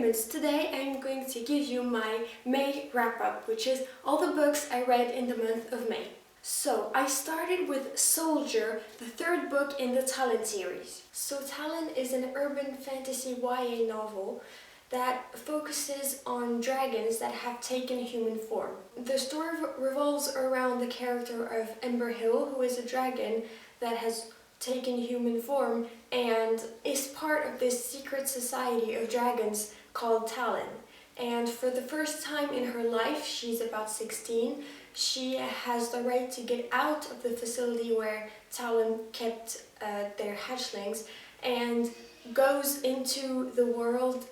recommends. Today I'm going to give you my May wrap-up, which is all the books I read in the month of May. So I started with Soldier, the third book in the Talon series. So Talon is an urban fantasy YA novel that focuses on dragons that have taken human form. The story revolves around the character of Ember Hill, who is a dragon that has taken human form and is part of this secret society of dragons called Talon. And for the first time in her life, she's about 16, she has the right to get out of the facility where Talon kept their hatchlings and goes into the world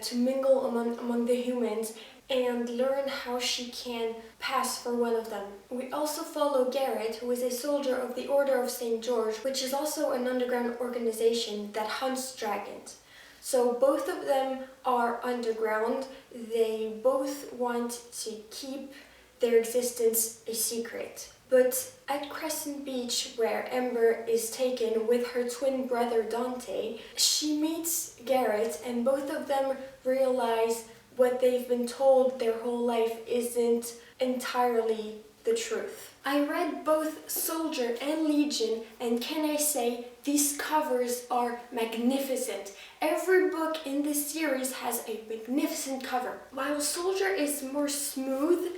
to mingle among the humans and learn how she can pass for one of them. We also follow Garrett, who is a soldier of the Order of St. George, which is also an underground organization that hunts dragons. So both of them are underground. They both want to keep their existence a secret. But at Crescent Beach, where Ember is taken with her twin brother Dante, she meets Garrett and both of them realize what they've been told their whole life isn't entirely the truth. I read both Soldier and Legion, and can I say, these covers are magnificent. Every book in this series has a magnificent cover. While Soldier is more smooth,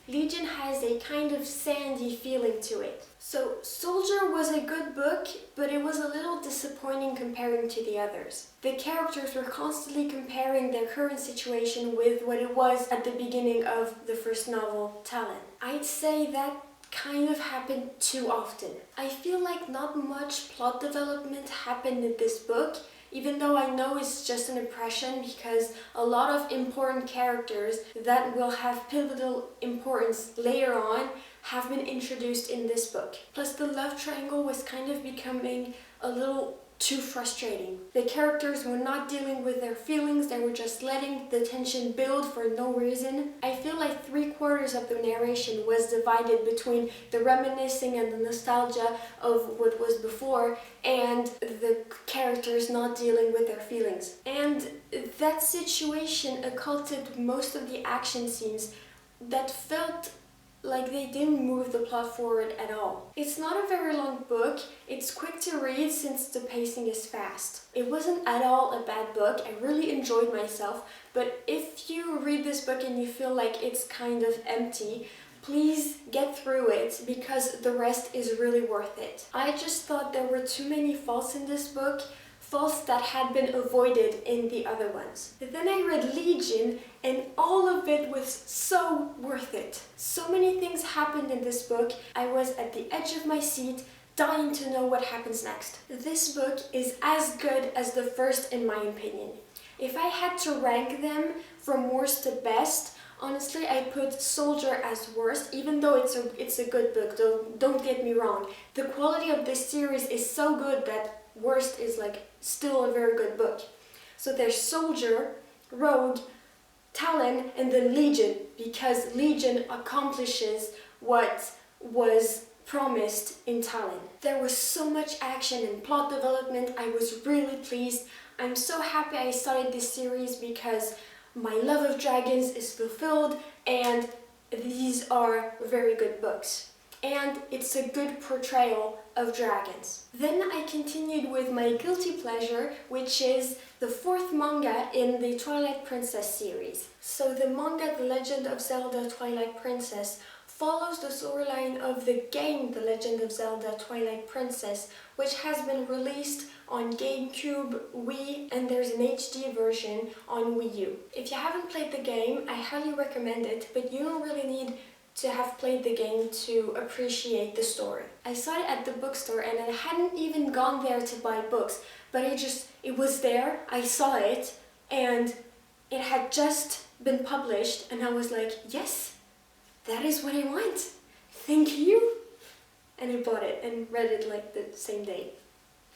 Legion has a kind of sandy feeling to it. So Soldier was a good book, but it was a little disappointing comparing to the others. The characters were constantly comparing their current situation with what it was at the beginning of the first novel, Talon. I'd say that kind of happened too often. I feel like not much plot development happened in this book, even though I know it's just an impression because a lot of important characters that will have pivotal importance later on have been introduced in this book. Plus the love triangle was kind of becoming a little too frustrating. The characters were not dealing with their feelings, they were just letting the tension build for no reason. I feel like 3/4 of the narration was divided between the reminiscing and the nostalgia of what was before and the characters not dealing with their feelings. And that situation occulted most of the action scenes that felt like they didn't move the plot forward at all. It's not a very long book, it's quick to read since the pacing is fast. It wasn't at all a bad book, I really enjoyed myself, but if you read this book and you feel like it's kind of empty, please get through it because the rest is really worth it. I just thought there were too many faults in this book, faults that had been avoided in the other ones. But then I read Legion and all of it was so worth it. So many things happened in this book. I was at the edge of my seat, dying to know what happens next. This book is as good as the first in my opinion. If I had to rank them from worst to best, honestly, I put Soldier as worst, even though it's a good book, don't get me wrong. The quality of this series is so good that worst is like still a very good book. So there's Soldier, Rogue, Talon, and then Legion, because Legion accomplishes what was promised in Talon. There was so much action and plot development, I was really pleased. I'm so happy I started this series because my love of dragons is fulfilled and these are very good books. And it's a good portrayal of dragons. Then I continued with my guilty pleasure, which is the fourth manga in the Twilight Princess series. So the manga The Legend of Zelda Twilight Princess follows the storyline of the game The Legend of Zelda Twilight Princess, which has been released on GameCube, Wii, and there's an HD version on Wii U. If you haven't played the game, I highly recommend it, but you don't really need to have played the game to appreciate the story. I saw it at the bookstore and I hadn't even gone there to buy books, but it was there, I saw it, and it had just been published and I was like, yes, that is what I want. Thank you. And I bought it and read it like the same day.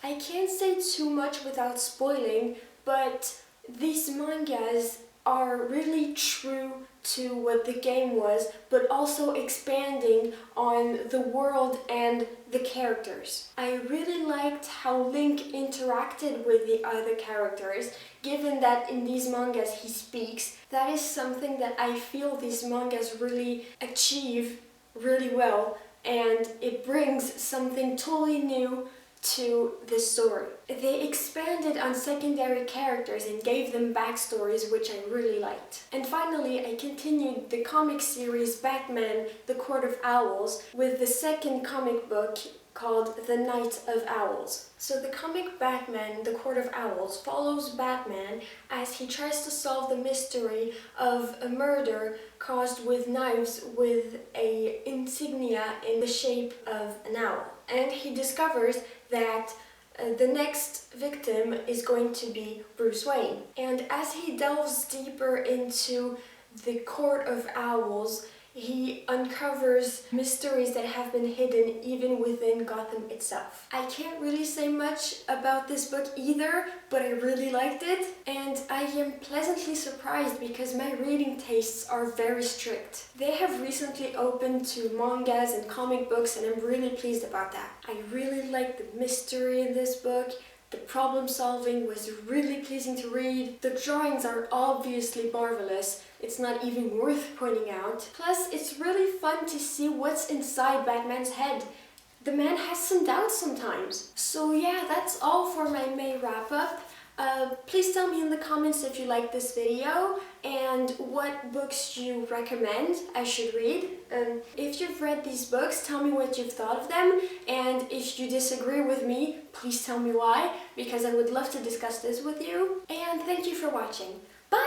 I can't say too much without spoiling, but these mangas are really true to what the game was, but also expanding on the world and the characters. I really liked how Link interacted with the other characters, given that in these mangas he speaks. That is something that I feel these mangas really achieve really well, and it brings something totally new to the story. They expanded on secondary characters and gave them backstories, which I really liked. And finally, I continued the comic series Batman, The Court of Owls, with the second comic book called The Night of Owls. So the comic Batman, The Court of Owls, follows Batman as he tries to solve the mystery of a murder caused with knives with a insignia in the shape of an owl. And he discovers that the next victim is going to be Bruce Wayne. And as he delves deeper into the Court of Owls, he uncovers mysteries that have been hidden even within Gotham itself. I can't really say much about this book either, but I really liked it, and I am pleasantly surprised because my reading tastes are very strict. They have recently opened to mangas and comic books, and I'm really pleased about that. I really liked the mystery in this book. The problem solving was really pleasing to read. The drawings are obviously marvelous. It's not even worth pointing out. Plus, it's really fun to see what's inside Batman's head. The man has some doubts sometimes. So yeah, that's all for my May wrap-up. Please tell me in the comments if you like this video and what books you recommend I should read. If you've read these books, tell me what you've thought of them, and if you disagree with me, please tell me why, because I would love to discuss this with you. And thank you for watching. Bye!